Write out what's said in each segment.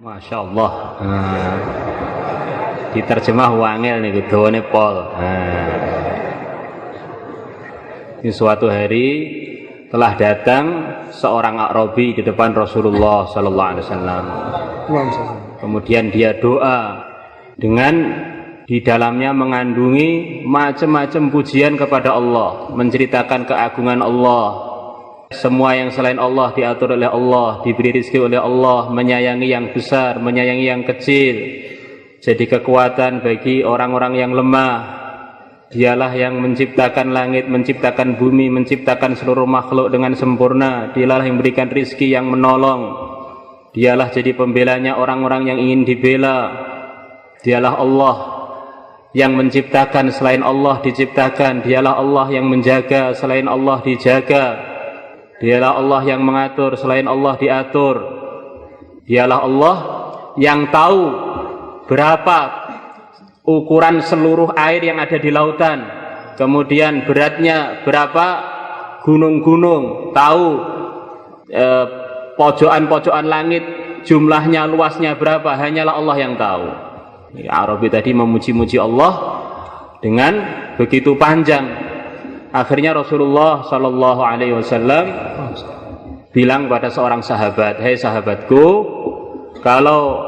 Masya Allah. Diterjemah wangel nih dawane pol. Ini suatu hari telah datang seorang A'rabi di depan Rasulullah Sallallahu Alaihi Wasallam. Kemudian dia doa dengan di dalamnya mengandungi macam-macam pujian kepada Allah, menceritakan keagungan Allah. Semua yang selain Allah diatur oleh Allah, diberi rezeki oleh Allah, menyayangi yang besar, menyayangi yang kecil, jadi kekuatan bagi orang-orang yang lemah. Dialah yang menciptakan langit, menciptakan bumi, menciptakan seluruh makhluk dengan sempurna. Dialah yang memberikan rezeki, yang menolong. Dialah jadi pembelanya orang-orang yang ingin dibela. Dialah Allah yang menciptakan, selain Allah diciptakan. Dialah Allah yang menjaga, selain Allah dijaga. Dialah Allah yang mengatur, selain Allah diatur. Dialah Allah yang tahu berapa ukuran seluruh air yang ada di lautan, kemudian beratnya berapa gunung-gunung, tahu pojokan-pojokan langit jumlahnya, luasnya berapa, hanyalah Allah yang tahu. Arabi tadi memuji-muji Allah dengan begitu panjang. Akhirnya Rasulullah Shallallahu Alaihi Wasallam bilang pada seorang sahabat, "Hei sahabatku, kalau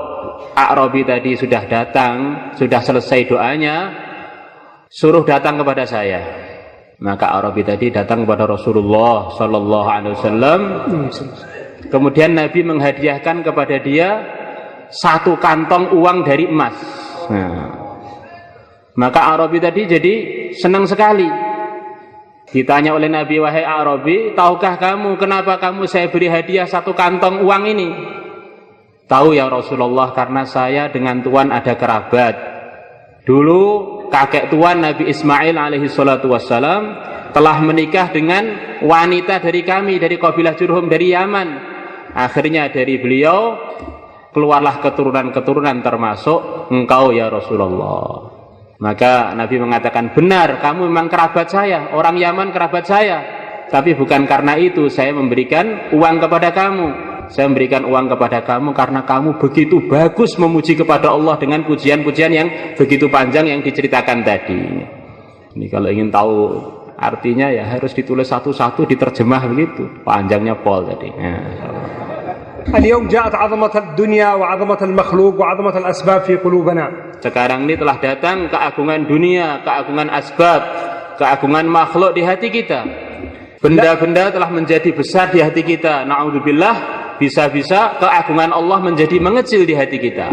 A'rabi tadi sudah datang, sudah selesai doanya, suruh datang kepada saya." Maka A'rabi tadi datang kepada Rasulullah Shallallahu Alaihi Wasallam. Kemudian Nabi menghadiahkan kepada dia satu kantong uang dari emas. Maka A'rabi tadi jadi senang sekali. Ditanya oleh Nabi, "Wahai A'rabi, tahukah kamu kenapa kamu saya beri hadiah satu kantong uang ini?" "Tahu ya Rasulullah, karena saya dengan Tuhan ada kerabat. Dulu kakek Tuhan Nabi Ismail alaihi salatu wassalam telah menikah dengan wanita dari kami, dari kabilah Jurhum, dari Yaman. Akhirnya dari beliau keluarlah keturunan-keturunan termasuk engkau ya Rasulullah." Maka Nabi mengatakan, "Benar, kamu memang kerabat saya, orang Yaman kerabat saya. Tapi bukan karena itu saya memberikan uang kepada kamu. Saya memberikan uang kepada kamu karena kamu begitu bagus memuji kepada Allah dengan pujian-pujian yang begitu panjang yang diceritakan tadi." Ini kalau ingin tahu artinya ya harus ditulis satu-satu, diterjemah begitu. Panjangnya pol tadi. اليوم جاءت عظمة الدنيا وعظمة المخلوق وعظمة الأسباب في قلوبنا. Sekarang ini telah datang keagungan dunia, keagungan asbab, keagungan makhluk di hati kita. Benda-benda telah menjadi besar di hati kita. Na'udzubillah, bisa-bisa keagungan Allah menjadi mengecil di hati kita.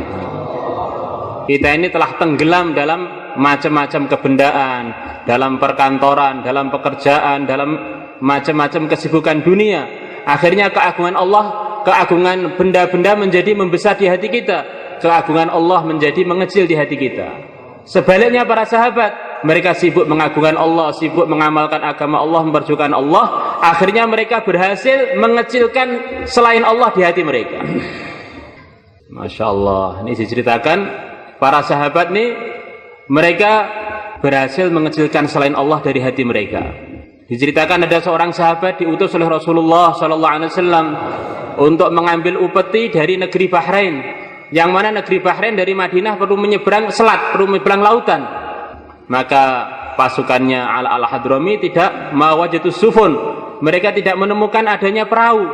Kita ini telah tenggelam dalam macam-macam kebendaan, dalam perkantoran, dalam pekerjaan, dalam macam-macam kesibukan dunia. Akhirnya keagungan Allah, keagungan benda-benda menjadi membesar di hati kita. Keagungan Allah menjadi mengecil di hati kita. Sebaliknya para sahabat, mereka sibuk mengagungkan Allah, sibuk mengamalkan agama Allah, memperjuangkan Allah. Akhirnya mereka berhasil mengecilkan selain Allah di hati mereka. Masya Allah. Ini diceritakan para sahabat nih, mereka berhasil mengecilkan selain Allah dari hati mereka. Diceritakan ada seorang sahabat diutus oleh Rasulullah Sallallahu Alaihi Wasallam untuk mengambil upeti dari negeri Bahrain, yang mana negeri Bahrain dari Madinah perlu menyeberang selat, perlu menyeberang lautan. Maka pasukannya Al-Hadrami tidak mawajatus sufun, mereka tidak menemukan adanya perahu.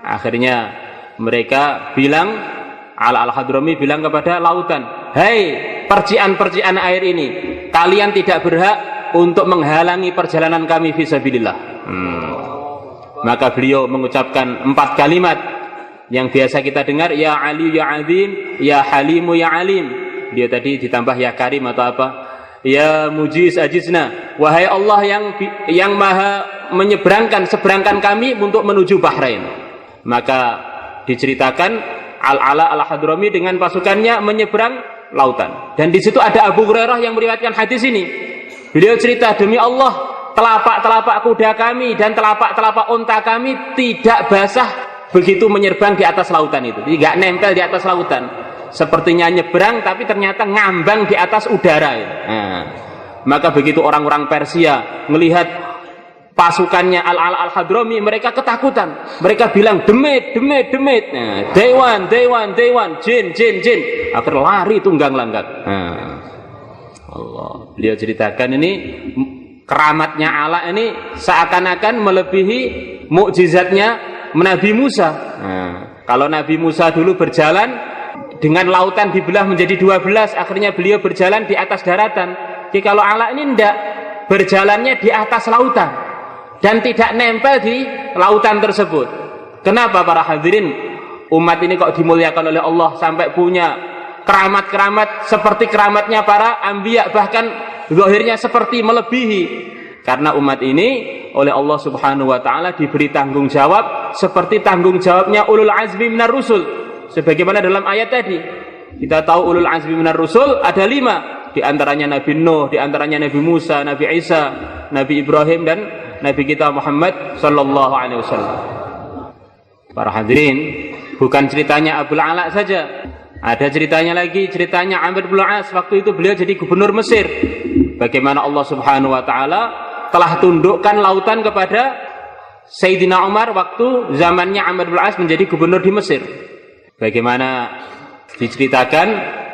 Akhirnya mereka bilang, Al-Hadrami bilang kepada lautan, "Hei percikan-percikan air ini, kalian tidak berhak untuk menghalangi perjalanan kami fisabilillah." Maka beliau mengucapkan 4 kalimat yang biasa kita dengar, "Ya Ali ya Azim, ya Halimu ya Alim." Dia tadi ditambah ya Karim atau apa? "Ya Mujiz ajizna." Wahai Allah yang maha menyeberangkan, seberangkan kami untuk menuju Bahrain. Maka diceritakan Al-Ala Al-Hadrami dengan pasukannya menyeberang lautan. Dan di situ ada Abu Hurairah yang meriwayatkan hadis ini. Beliau cerita, "Demi Allah, telapak-telapak kuda kami dan telapak-telapak unta kami tidak basah begitu menyeberang di atas lautan itu. Tidak nempel di atas lautan. Sepertinya nyeberang tapi ternyata ngambang di atas udara itu." Maka begitu orang-orang Persia melihat pasukannya Al-Ala Al-Hadrami, mereka ketakutan. Mereka bilang demit. Nah, dewan, jin. Akhirnya lari tunggang langgang. Nah, Allah, beliau ceritakan ini keramatnya Ala ini seakan-akan melebihi mukjizatnya Nabi Musa. Nah, kalau Nabi Musa dulu berjalan dengan lautan dibelah menjadi 12, akhirnya beliau berjalan di atas daratan. Jadi kalau Ala ini tidak, berjalannya di atas lautan dan tidak nempel di lautan tersebut. Kenapa para hadirin, umat ini kok dimuliakan oleh Allah sampai punya keramat-keramat seperti keramatnya para anbiya, bahkan zahirnya seperti melebihi? Karena umat ini oleh Allah Subhanahu wa taala diberi tanggung jawab seperti tanggung jawabnya ulul azmi minar rusul. Sebagaimana dalam ayat tadi, kita tahu ulul azmi minar rusul ada 5, di antaranya Nabi Nuh, di antaranya Nabi Musa, Nabi Isa, Nabi Ibrahim, dan Nabi kita Muhammad sallallahu alaihi wasallam. Para hadirin, bukan ceritanya Abul Ala saja. Ada ceritanya lagi, ceritanya Amr bin As waktu itu beliau jadi gubernur Mesir. Bagaimana Allah Subhanahu wa taala telah tundukkan lautan kepada Sayyidina Umar waktu zamannya Amr bin As menjadi gubernur di Mesir. Bagaimana diceritakan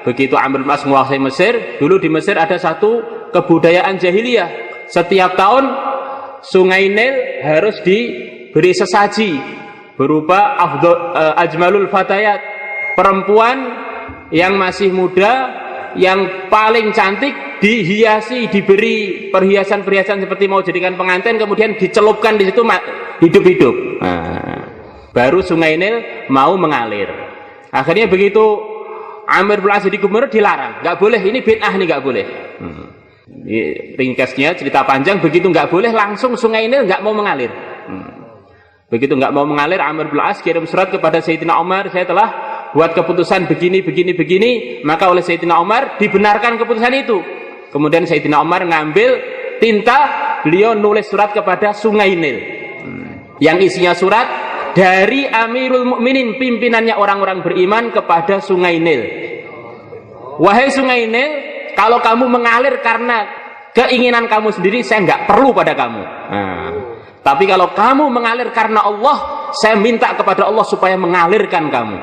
begitu Amr bin As menguasai Mesir, dulu di Mesir ada satu kebudayaan jahiliyah. Setiap tahun Sungai Nil harus diberi sesaji berupa ajmalul fatayat, perempuan yang masih muda yang paling cantik dihiasi, diberi perhiasan-perhiasan seperti mau jadikan pengantin, kemudian dicelupkan di situ hidup-hidup. Nah, baru Sungai Nil mau mengalir. Akhirnya begitu Amr bin As jadi gubernur dilarang, nggak boleh, ini bid'ah nih, nggak boleh. Ringkasnya cerita panjang, begitu nggak boleh langsung Sungai Nil nggak mau mengalir. Begitu nggak mau mengalir, Amr bin As kirim surat kepada Sayyidina Umar, saya telah buat keputusan begini. Maka oleh Sayyidina Umar dibenarkan keputusan itu. Kemudian Sayyidina Umar ngambil tinta, beliau nulis surat kepada Sungai Nil, yang isinya surat dari Amirul Mukminin, pimpinannya orang-orang beriman, kepada Sungai Nil. Wahai Sungai Nil, kalau kamu mengalir karena keinginan kamu sendiri, saya nggak perlu pada kamu. Tapi kalau kamu mengalir karena Allah, saya minta kepada Allah supaya mengalirkan kamu.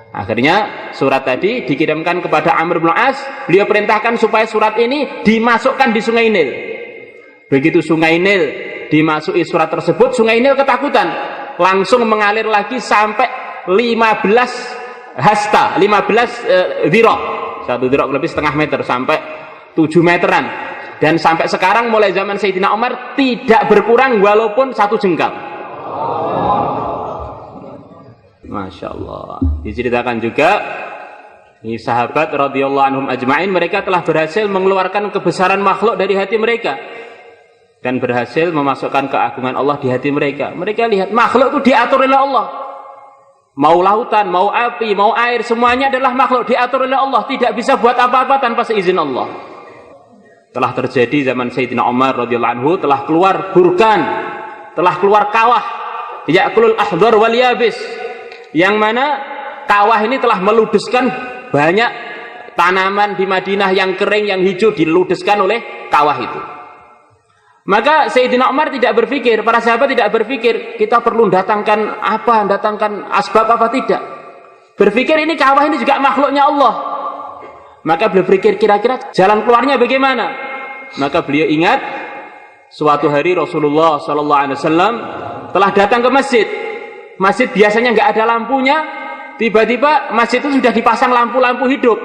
Akhirnya surat tadi dikirimkan kepada Amr bin As. Beliau perintahkan supaya surat ini dimasukkan di Sungai Nil. Begitu Sungai Nil dimasuki surat tersebut, Sungai Nil ketakutan, langsung mengalir lagi sampai 15 hasta, 15 dhira'. Satu dhira' lebih setengah meter, sampai 7 meteran. Dan sampai sekarang mulai zaman Sayyidina Umar tidak berkurang walaupun 1 jengkal. Masya Allah. Diceritakan juga ini sahabat radhiyallahu anhum ajma'in, mereka telah berhasil mengeluarkan kebesaran makhluk dari hati mereka dan berhasil memasukkan keagungan Allah di hati mereka. Mereka lihat makhluk itu diatur oleh Allah. Mau lautan, mau api, mau air, semuanya adalah makhluk diatur oleh Allah. Tidak bisa buat apa-apa tanpa seizin Allah. Telah terjadi zaman Sayyidina Umar radhiyallahu anhu, telah keluar burkan, telah keluar kawah, ya'kulul ahdar wal yabis, yang mana kawah ini telah meludeskan banyak tanaman di Madinah yang kering, yang hijau, diludeskan oleh kawah itu. Maka Sayyidina Umar tidak berpikir, para sahabat tidak berpikir kita perlu datangkan apa, datangkan asbab apa, tidak. Berpikir ini kawah ini juga makhluknya Allah. Maka beliau berpikir kira-kira jalan keluarnya bagaimana. Maka beliau ingat suatu hari Rasulullah SAW telah datang ke masjid. Masjid biasanya nggak ada lampunya, tiba-tiba masjid itu sudah dipasang lampu-lampu hidup.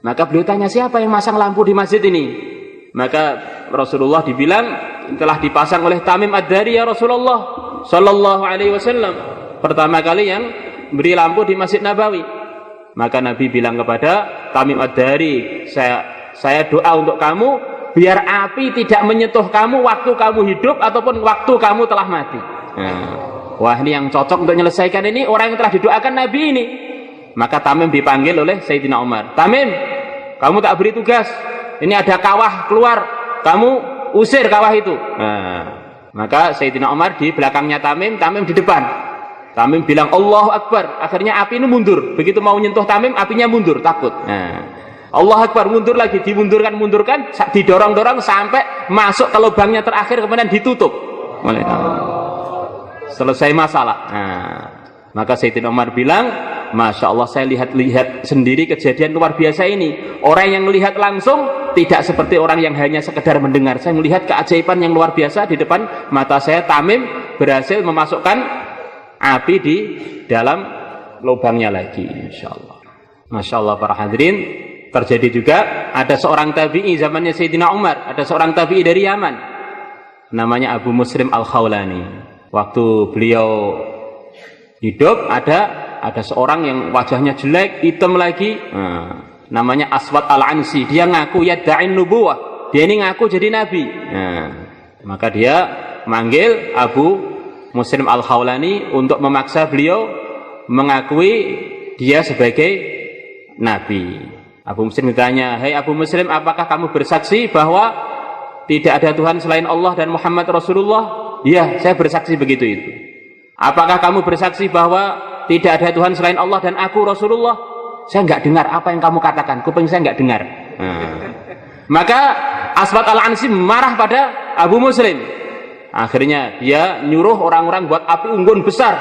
Maka beliau tanya, siapa yang masang lampu di masjid ini? Maka Rasulullah dibilang telah dipasang oleh Tamim Ad-Dari ya Rasulullah Sallallahu Alaihi Wasallam. Pertama kali yang beri lampu di Masjid Nabawi. Maka Nabi bilang kepada Tamim Ad-Dari, saya doa untuk kamu biar api tidak menyentuh kamu waktu kamu hidup ataupun waktu kamu telah mati. Wah, ini yang cocok untuk menyelesaikan ini orang yang telah didoakan Nabi ini. Maka Tamim dipanggil oleh Sayyidina Umar. Tamim, kamu tak beri tugas. Ini ada kawah keluar, kamu usir kawah itu. Maka Sayyidina Umar di belakangnya Tamim di depan. Tamim bilang Allahu Akbar. Akhirnya api ini mundur. Begitu mau nyentuh Tamim, apinya mundur, takut. Allah Akbar, mundur lagi, dimundurkan, didorong-dorong sampai masuk ke lubangnya terakhir, kemudian ditutup. Selesai masalah. Nah, maka Sayyidina Umar bilang, Masya Allah, saya lihat sendiri kejadian luar biasa ini. Orang yang melihat langsung tidak seperti orang yang hanya sekedar mendengar. Saya melihat keajaiban yang luar biasa di depan mata saya. Tamim berhasil memasukkan api di dalam lubangnya lagi, Insya Allah. Masya Allah para hadirin. Terjadi juga ada seorang tabi'i zamannya Sayyidina Umar, ada seorang tabi'i dari Yaman namanya Abu Muslim Al-Khawlani. Waktu beliau hidup ada seorang yang wajahnya jelek, hitam lagi, namanya Aswad Al-Ansi. Dia ngaku yad'in nubuwah, dia ini ngaku jadi nabi. Maka dia manggil Abu Muslim Al-Khawlani untuk memaksa beliau mengakui dia sebagai nabi. Abu Muslim ditanya, "Hai Abu Muslim, apakah kamu bersaksi bahwa tidak ada Tuhan selain Allah dan Muhammad Rasulullah?" "Iya, saya bersaksi begitu itu." "Apakah kamu bersaksi bahwa tidak ada Tuhan selain Allah dan aku Rasulullah?" "Saya enggak dengar apa yang kamu katakan, kuping saya enggak dengar." Maka Aswad Al-Ansi marah pada Abu Muslim. Akhirnya dia nyuruh orang-orang buat api unggun besar.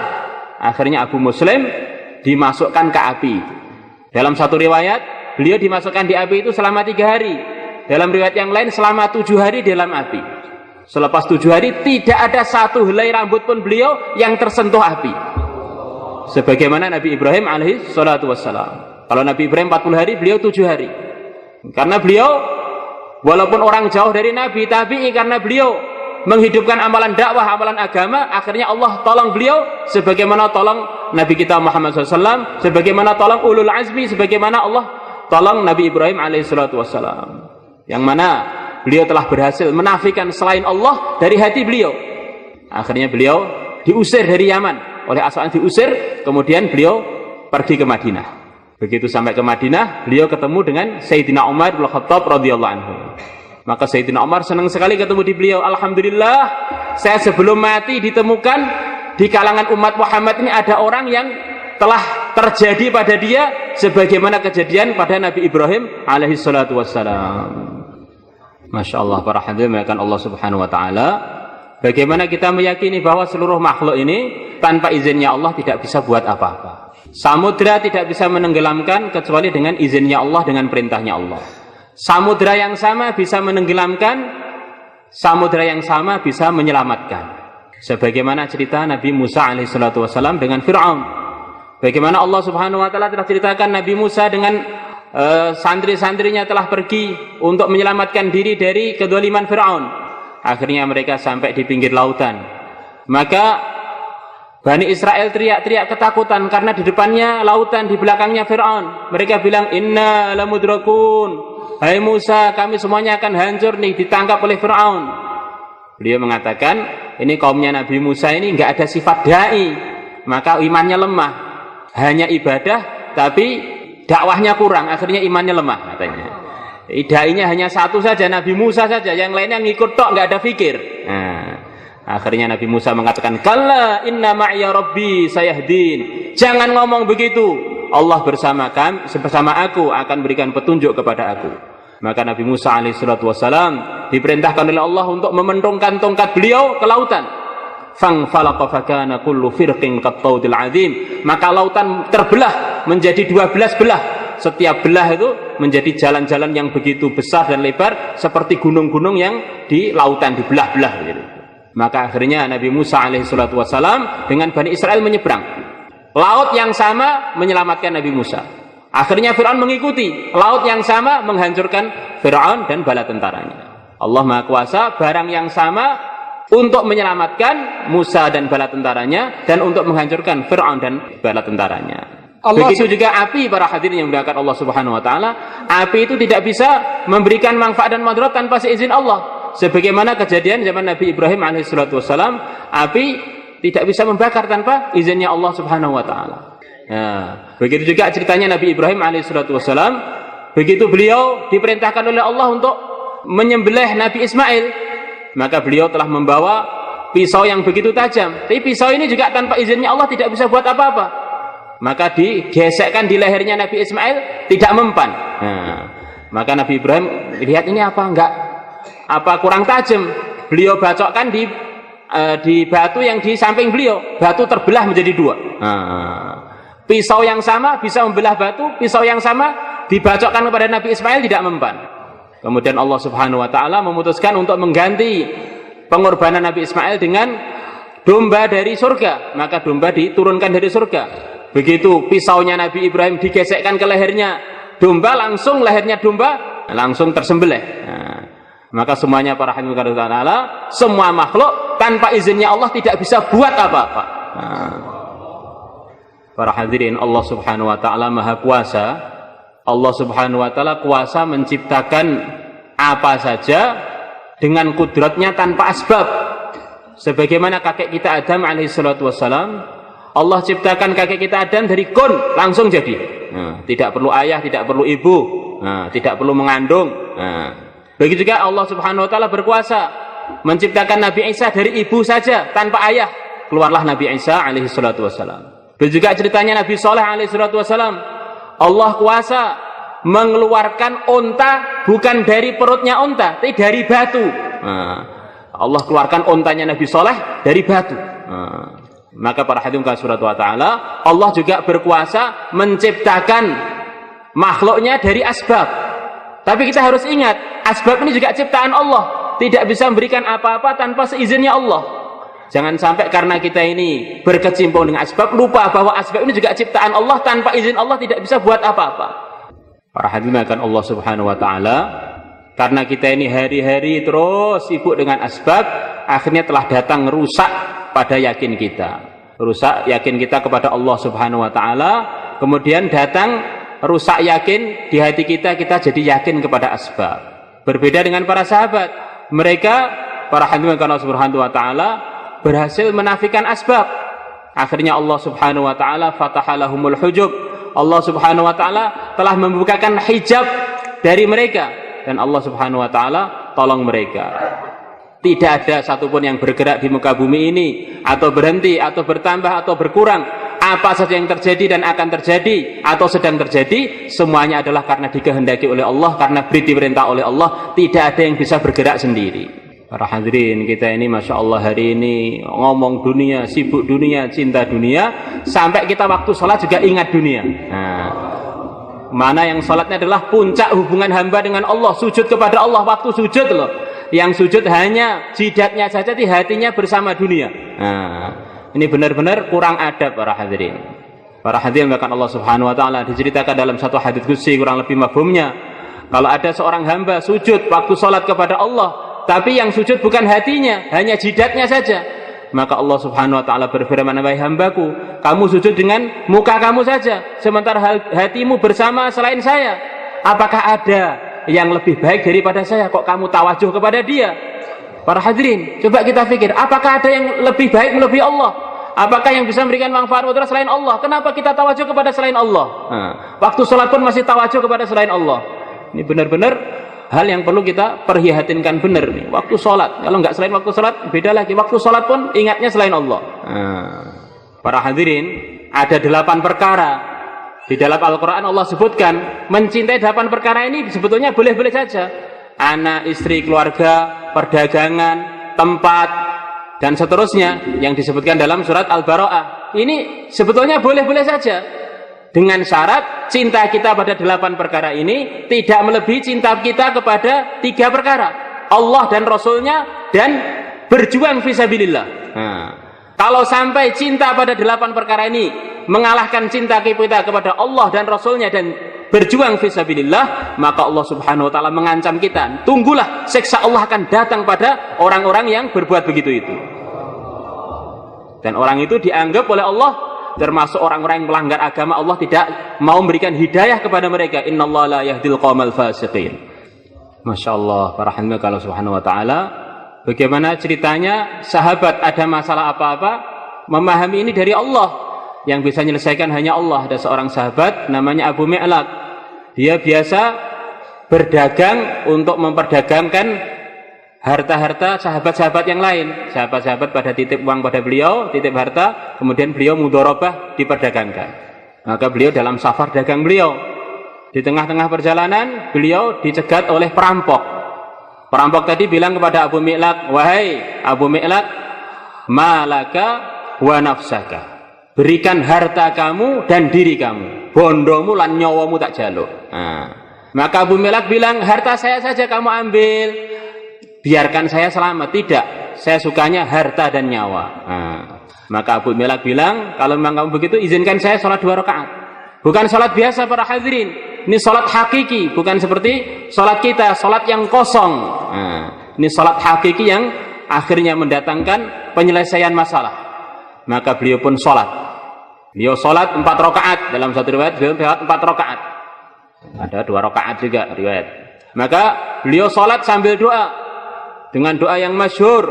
Akhirnya Abu Muslim dimasukkan ke api. Dalam satu riwayat beliau dimasukkan di api itu selama 3 hari. Dalam riwayat yang lain selama 7 hari dalam api. Selepas 7 hari tidak ada satu helai rambut pun beliau yang tersentuh api. Sebagaimana Nabi Ibrahim alaihi salatu wassalam. Kalau Nabi Ibrahim 40 hari, beliau 7 hari. Karena beliau walaupun orang jauh dari Nabi, tapi karena beliau menghidupkan amalan dakwah, amalan agama, akhirnya Allah tolong beliau sebagaimana tolong Nabi kita Muhammad SAW, sebagaimana tolong ulul azmi, sebagaimana Allah tolong Nabi Ibrahim alaihissalatu wassalam, yang mana beliau telah berhasil menafikan selain Allah dari hati beliau. Akhirnya beliau diusir dari Yaman oleh Aswad, diusir, kemudian beliau pergi ke Madinah. Begitu sampai ke Madinah, beliau ketemu dengan Sayyidina Umar bin Khattab radhiyallahu anhu. Maka Sayyidina Umar senang sekali ketemu di beliau. "Alhamdulillah, saya sebelum mati ditemukan di kalangan umat Muhammad ini ada orang yang telah terjadi pada dia sebagaimana kejadian pada Nabi Ibrahim alaihi salatu wassalam." Masya Allah para hadirin melakukan Allah subhanahu wa ta'ala. Bagaimana kita meyakini bahwa seluruh makhluk ini tanpa izinnya Allah tidak bisa buat apa-apa. Samudra tidak bisa menenggelamkan kecuali dengan izinnya Allah, dengan perintahnya Allah. Samudra yang sama bisa menenggelamkan, samudra yang sama bisa menyelamatkan. Sebagaimana cerita Nabi Musa alaihissalatu wassalam dengan Fir'aun. Bagaimana Allah subhanahu wa ta'ala telah ceritakan Nabi Musa dengan santri-santrinya telah pergi untuk menyelamatkan diri dari kedzaliman Fir'aun. Akhirnya mereka sampai di pinggir lautan. Maka Bani Israel teriak-teriak ketakutan karena di depannya lautan, di belakangnya Fir'aun. Mereka bilang, "Inna lamudrakun." "Hai Musa, kami semuanya akan hancur nih, ditangkap oleh Fir'aun." Beliau mengatakan, ini kaumnya Nabi Musa ini enggak ada sifat da'i, maka imannya lemah. Hanya ibadah, tapi dakwahnya kurang, akhirnya imannya lemah katanya. Da'inya hanya satu saja, Nabi Musa saja, yang lainnya ngikut tok, enggak ada fikir. Akhirnya Nabi Musa mengatakan, "Kalla inna ma'iya rabbi sayahdin." Jangan ngomong begitu. Allah bersama aku akan berikan petunjuk kepada aku. Maka Nabi Musa alaihissalatu wassalam diperintahkan oleh Allah untuk mementungkan tongkat beliau ke lautan. Fangfalaqa fakana kullu firqin qattaudil azim. Maka lautan terbelah menjadi 12 belah. Setiap belah itu menjadi jalan-jalan yang begitu besar dan lebar seperti gunung-gunung yang di lautan dibelah-belah gitu. Maka akhirnya Nabi Musa alaihissalatu wassalam dengan Bani Israel menyeberang. Laut yang sama menyelamatkan Nabi Musa. Akhirnya Fir'aun mengikuti. Laut yang sama menghancurkan Fir'aun dan bala tentaranya. Allah Maha Kuasa, barang yang sama untuk menyelamatkan Musa dan bala tentaranya, dan untuk menghancurkan Fir'aun dan bala tentaranya. Begitu juga api, para hadirin yang dimuliakan Allah subhanahu wa ta'ala. Api itu tidak bisa memberikan manfaat dan madarat tanpa seizin Allah. Sebagaimana kejadian zaman Nabi Ibrahim alaihissalatu wassalam, api tidak bisa membakar tanpa izinnya Allah subhanahu wa ta'ala. Begitu juga ceritanya Nabi Ibrahim alaihissalatu wassalam. Begitu beliau diperintahkan oleh Allah untuk menyembelih Nabi Ismail, maka beliau telah membawa pisau yang begitu tajam. Tapi pisau ini juga tanpa izinnya Allah tidak bisa buat apa-apa. Maka digesekkan di lehernya Nabi Ismail, tidak mempan. Maka Nabi Ibrahim lihat ini apa kurang tajam. Beliau bacokkan di batu yang di samping beliau, batu terbelah menjadi dua. Pisau yang sama bisa membelah batu, pisau yang sama dibacokkan kepada Nabi Ismail tidak mempan. Kemudian Allah Subhanahu wa taala memutuskan untuk mengganti pengorbanan Nabi Ismail dengan domba dari surga. Maka domba diturunkan dari surga. Begitu pisaunya Nabi Ibrahim digesekkan ke lehernya domba, langsung lehernya domba langsung tersembelih. Maka semuanya para hadirin Allah, semua makhluk tanpa izinnya Allah tidak bisa buat apa-apa. Para hadirin, Allah Subhanahu wa taala Maha Kuasa. Allah Subhanahu wa taala kuasa menciptakan apa saja dengan kudratnya tanpa asbab. Sebagaimana kakek kita Adam alaihissalatu wassalam, Allah ciptakan kakek kita Adam dari kun, langsung jadi. Tidak perlu ayah, tidak perlu ibu, tidak perlu mengandung. Begitu juga Allah Subhanahu wa taala berkuasa menciptakan Nabi Isa dari ibu saja tanpa ayah, keluarlah Nabi Isa alaihi salatu wassalam. Begitu juga ceritanya Nabi Saleh alaihi salatu wassalam. Allah kuasa mengeluarkan unta bukan dari perutnya unta, tapi dari batu. Allah keluarkan untanya Nabi Saleh dari batu. Maka para hadirin subhanahu wa ta'ala, Allah juga berkuasa menciptakan makhluknya dari asbab. Tapi kita harus ingat, asbab ini juga ciptaan Allah, tidak bisa memberikan apa-apa tanpa seizinnya Allah. Jangan sampai karena kita ini berkecimpung dengan asbab, lupa bahwa asbab ini juga ciptaan Allah, tanpa izin Allah tidak bisa buat apa-apa. Para hadirin akan Allah Subhanahu wa taala, karena kita ini hari-hari terus sibuk dengan asbab, akhirnya telah datang rusak pada yakin kita. Rusak yakin kita kepada Allah Subhanahu wa taala, kemudian datang rusak yakin di hati kita jadi yakin kepada asbab. Berbeda dengan para sahabat, mereka para hadirin Allah Subhanahu wa taala berhasil menafikan asbab. Akhirnya Allah Subhanahu wa taala fatahalahumul hujub. Allah Subhanahu wa taala telah membukakan hijab dari mereka, dan Allah Subhanahu wa taala tolong mereka. Tidak ada satupun yang bergerak di muka bumi ini, atau berhenti, atau bertambah, atau berkurang. Apa saja yang terjadi dan akan terjadi atau sedang terjadi, semuanya adalah karena dikehendaki oleh Allah, karena diperintah oleh Allah. Tidak ada yang bisa bergerak sendiri. Para hadirin, kita ini Masya Allah hari ini ngomong dunia, sibuk dunia, cinta dunia, sampai kita waktu sholat juga ingat dunia. Mana yang sholatnya adalah puncak hubungan hamba dengan Allah, sujud kepada Allah, waktu sujud loh, yang sujud hanya jidatnya saja, di hatinya bersama dunia. Ini benar-benar kurang adab para hadirin. Para hadirin bahkan Allah Subhanahu wa taala diceritakan dalam satu hadits qudsi kurang lebih mafhumnya, kalau ada seorang hamba sujud waktu sholat kepada Allah, tapi yang sujud bukan hatinya, hanya jidatnya saja, maka Allah Subhanahu wa taala berfirman, wahai hambaku, kamu sujud dengan muka kamu saja, sementara hatimu bersama selain saya. Apakah ada yang lebih baik daripada saya, kok kamu tawajuh kepada dia? Para hadirin, coba kita pikir, apakah ada yang lebih baik melebihi Allah? Apakah yang bisa memberikan manfaat mudarat selain Allah? Kenapa kita tawajuh kepada selain Allah? Waktu sholat pun masih tawajuh kepada selain Allah. Ini benar-benar hal yang perlu kita perhatikan benar nih. Waktu sholat, kalau nggak selain waktu sholat, beda lagi. Waktu sholat pun ingatnya selain Allah. Para hadirin, ada 8 perkara di dalam Al-Quran. Allah sebutkan mencintai 8 perkara ini sebetulnya boleh-boleh saja. Anak, istri, keluarga, perdagangan, tempat, dan seterusnya yang disebutkan dalam surat Al-Bara'ah. Ini sebetulnya boleh-boleh saja, dengan syarat cinta kita pada 8 perkara ini tidak melebihi cinta kita kepada 3 perkara, Allah dan Rasulnya, dan berjuang fisabilillah. Kalau sampai cinta pada 8 perkara ini mengalahkan cinta kita kepada Allah dan Rasulnya dan berjuang fisabilillah, maka Allah Subhanahu wa taala mengancam kita, tunggulah siksa Allah akan datang pada orang-orang yang berbuat begitu itu. Dan orang itu dianggap oleh Allah termasuk orang-orang yang melanggar agama Allah, tidak mau memberikan hidayah kepada mereka. Innallaha la yahdil qaumal fasiqin. Masya Allah, para hadirin kalau Subhanahu wa taala, bagaimana ceritanya sahabat ada masalah apa-apa, memahami ini dari Allah. Yang bisa menyelesaikan hanya Allah. Ada seorang sahabat namanya Abu Mi'laq. Dia biasa berdagang untuk memperdagangkan harta-harta sahabat-sahabat yang lain. Sahabat-sahabat pada titip uang pada beliau, titip harta, kemudian beliau mudharabah diperdagangkan. Maka beliau dalam safar dagang beliau. Di tengah-tengah perjalanan beliau dicegat oleh perampok. Perampok tadi bilang kepada Abu Mi'laq, wahai Abu Mi'laq, malaka wa nafsaka, berikan harta kamu dan diri kamu, bondomu lan nyawamu tak jaluk. Maka Abu Mi'laq bilang, harta saya saja kamu ambil, biarkan saya selamat. Tidak, saya sukanya harta dan nyawa. Maka Abu Mi'laq bilang, kalau memang kamu begitu, izinkan saya sholat 2 rakaat. Bukan sholat biasa para hadirin, ini sholat hakiki, bukan seperti sholat kita, sholat yang kosong. Ini sholat hakiki yang akhirnya mendatangkan penyelesaian masalah. Maka beliau pun sholat. Beliau sholat 4 rakaat, dalam satu riwayat beliau sholat 4 rakaat. Ada 2 rakaat juga riwayat. Maka beliau sholat sambil doa dengan doa yang masyhur,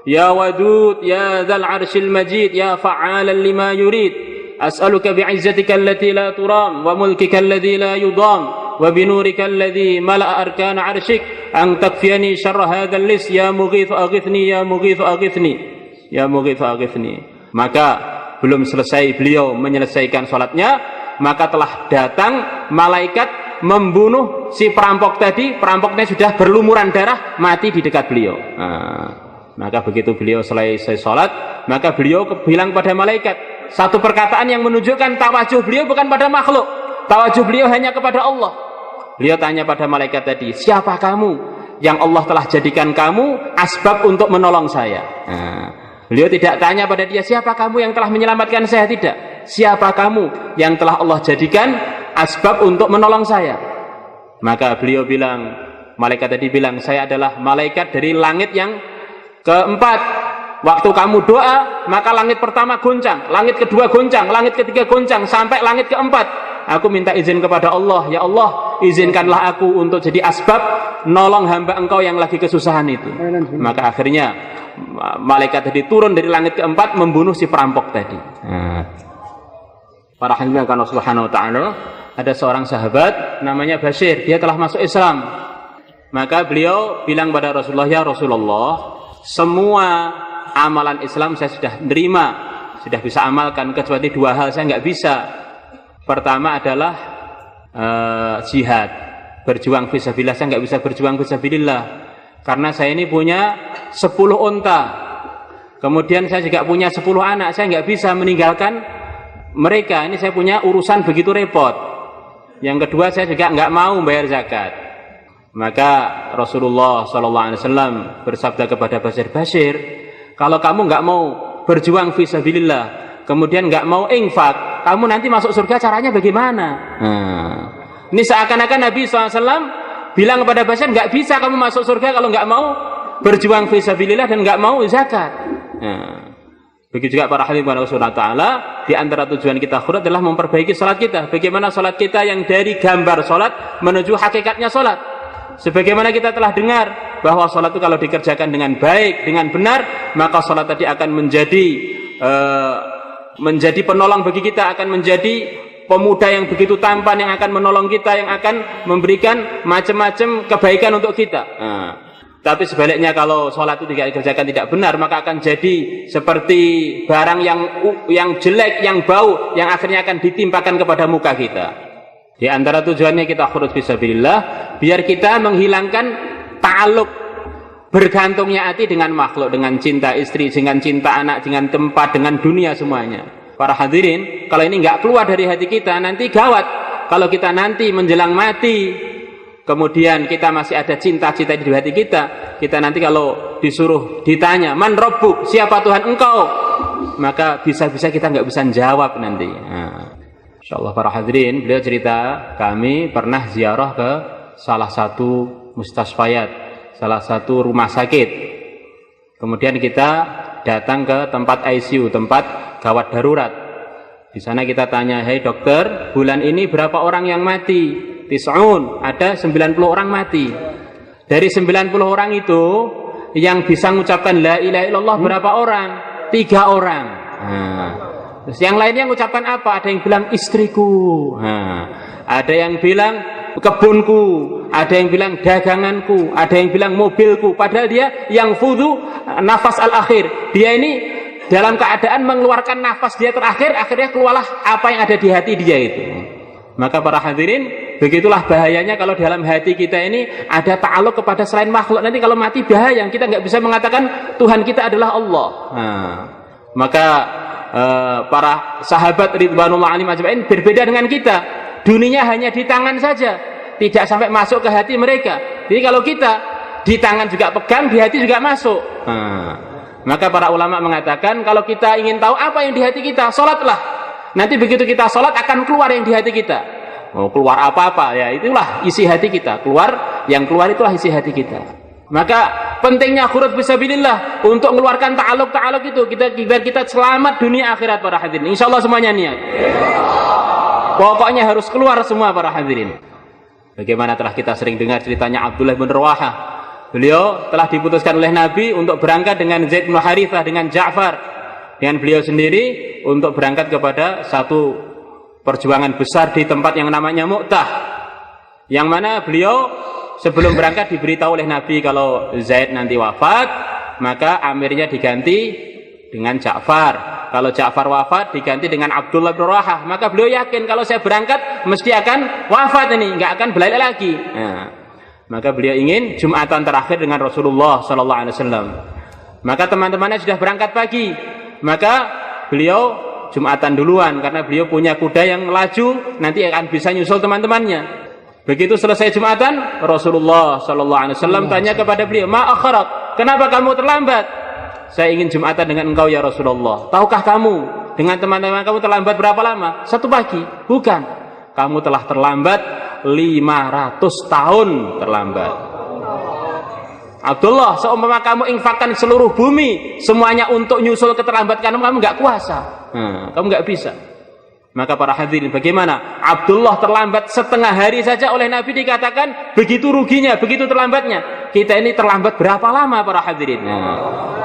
ya wadud ya dzal arsyil majid ya fa'alan lima yurid, as'aluka bi'izzatika allati la turam wa mulkika alladhi la yudam wa binurika alladhi mala'a arkana 'arsyik an takfiyani syarra hadzal lis ya mughith aghithni ya mughith aghithni ya mughith aghithni. Maka belum selesai beliau menyelesaikan salatnya, maka telah datang malaikat membunuh si perampok tadi. Perampoknya sudah berlumuran darah, mati di dekat beliau. Maka begitu beliau selesai salat, maka beliau bilang pada malaikat satu perkataan yang menunjukkan tawajuh beliau bukan pada makhluk, tawajuh beliau hanya kepada Allah. Beliau tanya pada malaikat tadi, siapa kamu yang Allah telah jadikan kamu asbab untuk menolong saya? Beliau tidak tanya pada dia, siapa kamu yang telah menyelamatkan saya? Tidak, siapa kamu yang telah Allah jadikan asbab untuk menolong saya? Maka beliau bilang, malaikat tadi bilang, saya adalah malaikat dari langit yang keempat. Waktu kamu doa, maka langit pertama goncang, langit kedua goncang, langit ketiga goncang, sampai langit keempat. Aku minta izin kepada Allah, ya Allah, izinkanlah aku untuk jadi asbab nolong hamba engkau yang lagi kesusahan itu. Maka akhirnya malaikat tadi turun dari langit keempat membunuh si perampok tadi. Para hadirin Allah Subhanahu wa taala, ada seorang sahabat namanya Bashir, dia telah masuk Islam. Maka beliau bilang pada Rasulullah, ya Rasulullah, semua amalan Islam saya sudah menerima, sudah bisa amalkan, kecuali 2 hal saya nggak bisa. Pertama adalah jihad, berjuang fisabilillah. Saya nggak bisa berjuang fisabilillah karena saya ini punya 10 unta, kemudian saya juga punya 10 anak. Saya nggak bisa meninggalkan mereka, ini saya punya urusan begitu repot. Yang kedua, saya juga nggak mau bayar zakat. Maka Rasulullah SAW bersabda kepada Bashir, kalau kamu nggak mau berjuang fisabilillah, kemudian nggak mau infak, kamu nanti masuk surga caranya bagaimana? Ini seakan-akan Nabi SAW bilang kepada Bashir, nggak bisa kamu masuk surga kalau nggak mau berjuang fisabilillah dan nggak mau zakat. Begitu juga para hadirin Allah Subhanahu wa taala, di antara tujuan kita khurat adalah memperbaiki salat kita. Bagaimana salat kita yang dari gambar salat menuju hakikatnya salat. Sebagaimana kita telah dengar bahwa salat itu kalau dikerjakan dengan baik, dengan benar, maka salat tadi akan menjadi penolong bagi kita, akan menjadi pemuda yang begitu tampan, yang akan menolong kita, yang akan memberikan macam-macam kebaikan untuk kita. Tapi sebaliknya kalau salat itu tidak dikerjakan tidak benar, maka akan jadi seperti barang yang jelek, yang bau, yang akhirnya akan ditimpakan kepada muka kita. Di antara tujuannya kita khurud fisabilillah, biar kita menghilangkan ta'alluq, bergantungnya hati dengan makhluk, dengan cinta istri, dengan cinta anak, dengan tempat, dengan dunia semuanya. Para hadirin, kalau ini nggak keluar dari hati kita, nanti gawat. Kalau kita nanti menjelang mati, kemudian kita masih ada cinta-cinta di hati kita, kita nanti kalau disuruh ditanya, man rabbuk, siapa Tuhan engkau? Maka bisa-bisa kita nggak bisa jawab nanti. InsyaAllah para hadirin, beliau cerita, kami pernah ziarah ke salah satu mustasfayat, salah satu rumah sakit. Kemudian kita datang ke tempat ICU, tempat gawat darurat. Di sana kita tanya, hei dokter, bulan ini berapa orang yang mati? Tis'un, ada 90 orang mati. Dari 90 orang itu, yang bisa mengucapkan la ilaha illallah berapa orang? 3 orang. Terus yang lainnya mengucapkan apa? Ada yang bilang istriku, ada yang bilang kebunku, ada yang bilang daganganku, ada yang bilang mobilku. Padahal dia yang fudu nafas al-akhir. Dia ini dalam keadaan mengeluarkan nafas dia terakhir, akhirnya keluarlah apa yang ada di hati dia itu. Maka para hadirin, begitulah bahayanya kalau dalam hati kita ini ada ta'aluk kepada selain makhluk. Nanti kalau mati bahaya, kita nggak bisa mengatakan Tuhan kita adalah Allah. Nah, maka para sahabat ridwanullah alaihim ajma'in berbeda dengan kita. Dunia hanya di tangan saja, tidak sampai masuk ke hati mereka. Jadi kalau kita di tangan juga pegang, di hati juga masuk. Nah, maka para ulama mengatakan kalau kita ingin tahu apa yang di hati kita, sholatlah. Nanti begitu kita sholat akan keluar yang di hati kita. Mau keluar apa-apa, ya itulah isi hati kita. Yang keluar itulah isi hati kita. Maka pentingnya khurut fisabilillah untuk mengeluarkan ta'aluk itu biar kita selamat dunia akhirat para hadirin. Insyaallah semuanya niat. Pokoknya harus keluar semua para hadirin. Bagaimana telah kita sering dengar ceritanya Abdullah bin Rawaha. Beliau telah diputuskan oleh Nabi untuk berangkat dengan Zaid bin Harithah, dengan Ja'far, dengan beliau sendiri untuk berangkat kepada satu perjuangan besar di tempat yang namanya Mu'tah, yang mana beliau sebelum berangkat diberitahu oleh Nabi kalau Zaid nanti wafat, maka amirnya diganti dengan Ja'far. Kalau Ja'far wafat diganti dengan Abdullah bin Rawahah. Maka beliau yakin kalau saya berangkat mesti akan wafat ini, nggak akan balik lagi. Nah, maka beliau ingin Jumatan terakhir dengan Rasulullah SAW. Maka teman-temannya sudah berangkat pagi, maka beliau Jumatan duluan karena beliau punya kuda yang laju, nanti akan bisa nyusul teman-temannya. Begitu selesai Jumatan, Rasulullah SAW tanya kepada beliau, "Ma akharak? Kenapa kamu terlambat?" "Saya ingin Jumatan dengan engkau ya Rasulullah." "Tahukah kamu dengan teman-teman kamu terlambat berapa lama?" "1 pagi." "Bukan, kamu telah terlambat 500 tahun terlambat." Abdullah, seumpama kamu infakkan seluruh bumi semuanya untuk nyusul keterlambatan kamu nggak kuasa. Kamu nggak bisa. Maka para hadirin, bagaimana Abdullah terlambat setengah hari saja oleh Nabi dikatakan begitu ruginya, begitu terlambatnya. Kita ini terlambat berapa lama para hadirin?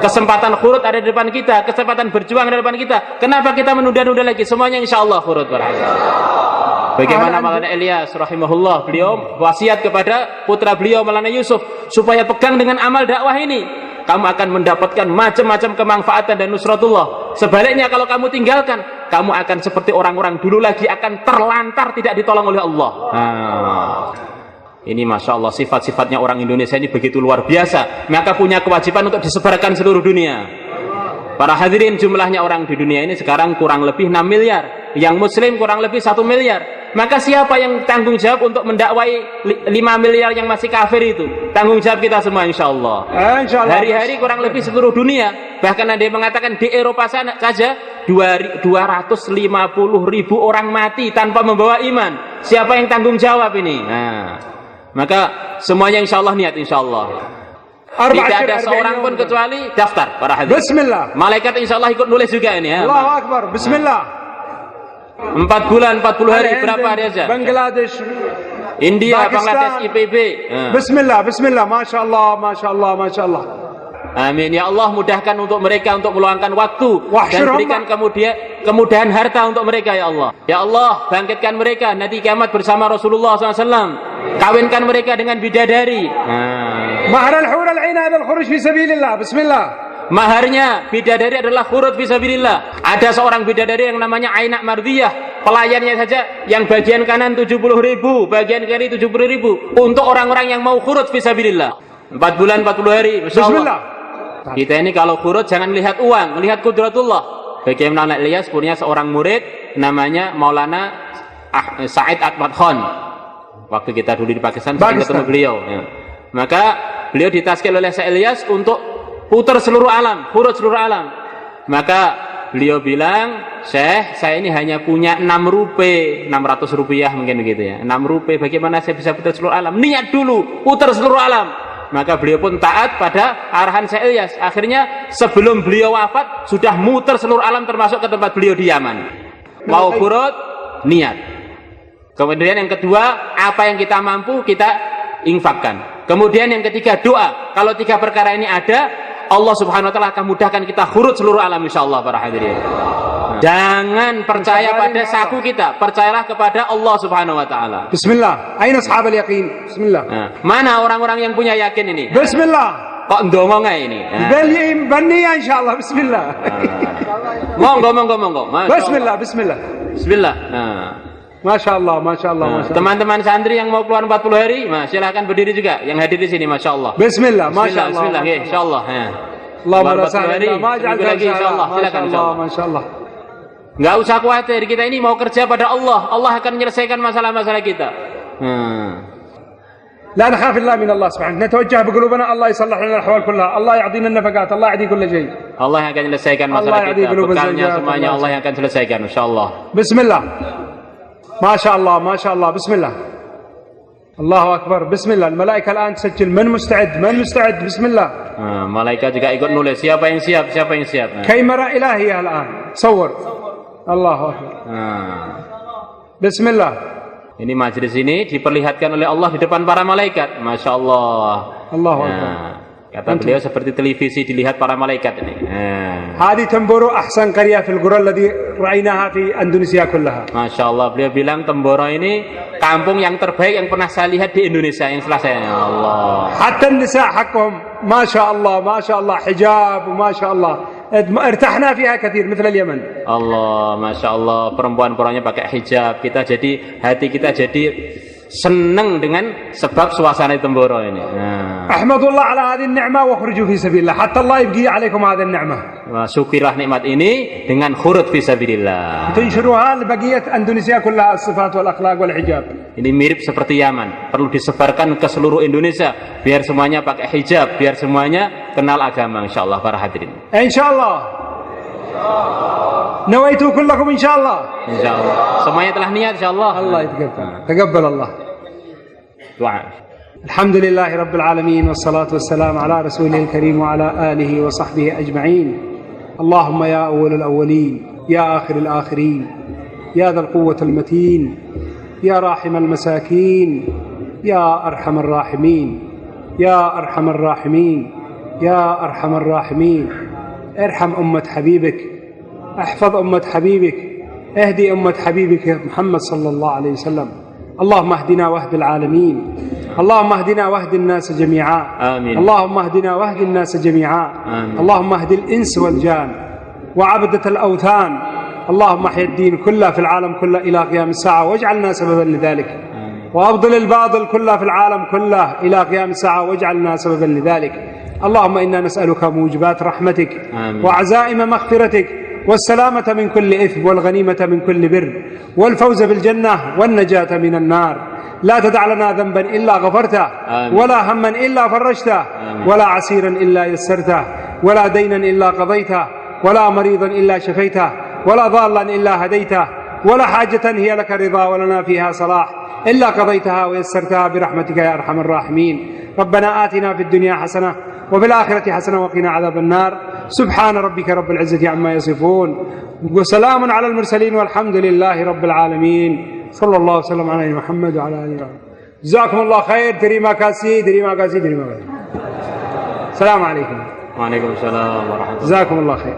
Kesempatan khurut ada di depan kita, kesempatan berjuang ada di depan kita. Kenapa kita menunda-nunda lagi? Semuanya insya Allah khurut para hadirin. Bagaimana Maulana Ilyas rahimahullah, beliau wasiat kepada putra beliau Maulana Yusuf supaya pegang dengan amal dakwah ini. Kamu akan mendapatkan macam-macam kemanfaatan dan nusratullah. Sebaliknya kalau kamu tinggalkan, kamu akan seperti orang-orang dulu lagi, akan terlantar, tidak ditolong oleh Allah. Ini Masya Allah, sifat-sifatnya orang Indonesia ini begitu luar biasa. Maka punya kewajiban untuk disebarkan seluruh dunia. Para hadirin, jumlahnya orang di dunia ini sekarang kurang lebih 6 miliar. Yang muslim kurang lebih 1 miliar. Maka siapa yang tanggung jawab untuk mendakwai 5 miliar yang masih kafir itu? Tanggung jawab kita semua insya Allah. Hari-hari kurang lebih seluruh dunia. Bahkan ada yang mengatakan di Eropa sana saja 250.000 orang mati tanpa membawa iman. Siapa yang tanggung jawab ini? Maka semuanya insya Allah niat insya Allah. Tidak ada seorang pun kecuali daftar para hadirin. Bismillah. Malaikat insya Allah ikut nulis juga ini ya. Allahu Akbar. Bismillah. 4 bulan 40 hari berapa hari aja? Bangladesh, India, Pakistan. Bangladesh, IPB. Bismillah, Bismillah. Masya Allah, Masya Allah, Masya Allah. Amin ya Allah, mudahkan untuk mereka untuk meluangkan waktu dan berikan kemudahan harta untuk mereka ya Allah. Ya Allah, bangkitkan mereka nanti kiamat bersama Rasulullah SAW. Kawinkan mereka dengan bidadari. Mahar al-hur al-'ain adalah khuruj fi sabilillah. Bismillah. Maharnya bidadari adalah khurut fisabilillah. Ada seorang bidadari yang namanya Ainak Mardiyah. Pelayannya saja yang bagian kanan 70.000, bagian kiri 70.000 untuk orang-orang yang mau khurut fisabilillah. 4 bulan 40 hari. Bismillah. Kita ini kalau khurut jangan melihat uang, melihat kudratullah. Bagaimana Ilyas punya seorang murid namanya Maulana Said Ahmad Khan. Waktu kita dulu di Pakistan sering ketemu beliau. Maka beliau ditaskil oleh Syekh Ilyas untuk putar seluruh alam, khurut seluruh alam. Maka beliau bilang, "Syekh, saya ini hanya punya 6 rupiah, 600 rupiah mungkin begitu ya. 6 rupiah, bagaimana saya bisa putar seluruh alam? Niat dulu, putar seluruh alam." Maka beliau pun taat pada arahan Syekh Ilyas. Akhirnya sebelum beliau wafat sudah muter seluruh alam termasuk ke tempat beliau di Yaman. Mau khurut, niat. Kemudian yang kedua, apa yang kita mampu kita infakkan. Kemudian yang ketiga, doa. Kalau 3 perkara ini ada, Allah Subhanahu wa taala akan mudahkan kita khurut seluruh alam insyaallah para hadirin. Jangan percaya pada saku kita, percayalah kepada Allah Subhanahu wa taala. Bismillah. Aina ashab al-yaqin? Bismillah. Mana orang-orang yang punya yakin ini? Bismillah. Kok ndongo nggak ini? Baniya insyaallah. Bismillah. Monggo. Bismillah, bismillah. Bismillah. ما شاء الله ما شاء الله ما شاء الله. Teman-teman santri yang mau keluar 40 hari, silahkan berdiri juga. Yang hadir di sini, masya Allah. Bismillah, masya Allah. Bismillah, insya Allah. Allahumma Keluar la 40 sahla hari, illa ma ja'altahu lagi insya Allah. sahla. Silakan insya Allah. Masya Allah. Nggak usah khawatir, kita ini mau kerja pada Allah. Allah akan menyelesaikan masalah-masalah kita. لا نخاف إلا من الله سبحانه. نتوجه بقلوبنا الله يصلح لنا الأحوال كلها. الله يعطينا النفقات. الله يعطي كل شيء. Allah yang akan menyelesaikan masalah Allah kita. qulub Bekalnya az-zawjat. semuanya Allah yang akan selesaikan, insya Allah. بسم الله. ما شاء الله ما شاء الله. بسم الله. الله أكبر. بسم الله. الملائكة الآن تسجل. من مستعد؟ من مستعد؟ بسم الله. Malaikat juga ikut nulis. Siapa yang siap? Siapa yang siap? كاميرا إلهية الآن. صور. الله أكبر. بسم الله. Ini majelis ini diperlihatkan oleh Allah di depan para malaikat. Masya Allah. الله أكبر. Kata beliau seperti televisi dilihat para malaikat ini. هذه تنبورو أحسن قرية في القرى الذي رأيناها في أندونيسيا كلها. Masya Allah, beliau bilang Temboro ini kampung yang terbaik yang pernah saya lihat di Indonesia yang setelah saya. Ya Allah. حتى النساء حقهم ما شاء الله ما شاء الله حجاب وما شاء الله ارتحنا فيها كثير مثل اليمن. Allah, Masya Allah, perempuan-perempuannya pakai hijab. Hati kita jadi senang dengan sebab suasana di Temboro ini. احمدوا الله على هذه النعمة واخرجوا في سبيل الله حتى الله يبقي عليكم هذه النعمة. Syukirlah nikmat ini dengan khurut fisabilillah. تنشروها لبقية أندونيسيا كلها الصفات والأخلاق والحجاب. Ini mirip seperti Yaman, perlu disebarkan ke seluruh Indonesia biar semuanya pakai hijab, biar semuanya kenal agama, insyaallah para hadirin. إن شاء الله. نويتوا كلكم إن شاء الله. Insyaallah. Semuanya telah niat insyaallah. الله يتقبل. تقبل الله. Doa. الحمد لله رب العالمين والصلاة والسلام على رسوله الكريم وعلى آله وصحبه أجمعين. اللهم يا أول الأولين يا آخر الآخرين يا ذا القوة المتين يا راحم المساكين يا أرحم الراحمين يا أرحم الراحمين يا أرحم الراحمين. ارحم أمة حبيبك، احفظ أمة حبيبك، اهدي أمة حبيبك محمد صلى الله عليه وسلم. اللهم اهدنا واهد العالمين. اللهم اهدنا واهد الناس جميعا. آمين. اللهم اهدنا واهد الناس جميعا. آمين. اللهم اهد الإنس والجان وعبدة الأوثان. اللهم احيا الدين كله في العالم كله إلى قيام الساعة واجعلنا سببا لذلك. وأبطل الباطل كله في العالم كله إلى قيام الساعة واجعلنا سببا لذلك. اللهم إنا نسألك موجبات رحمتك وعزائم مغفرتك والسلامة من كل إثم والغنيمة من كل بر والفوز بالجنة والنجاة من النار. لا تدع لنا ذنبا إلا غفرته ولا هما إلا فرجته ولا عسيرا إلا يسرته ولا دينا إلا قضيته ولا مريضا إلا شفيته ولا ضالا إلا هديته ولا حاجة هي لك رضا ولنا فيها صلاح إلا قضيتها ويسرتها برحمتك يا أرحم الراحمين. ربنا آتنا في الدنيا حسنة وفي الآخرة حسنة وقنا عذاب النار. سبحان ربك رب العزة عما يصفون وسلام على المرسلين والحمد لله رب العالمين. صلى الله وسلم على محمد وعلى آله وصحبه. جزاكم الله خير. terima kasih. السلام عليكم. Waalaikumsalam warahmatullahi wabarakatuh. جزاكم الله خير.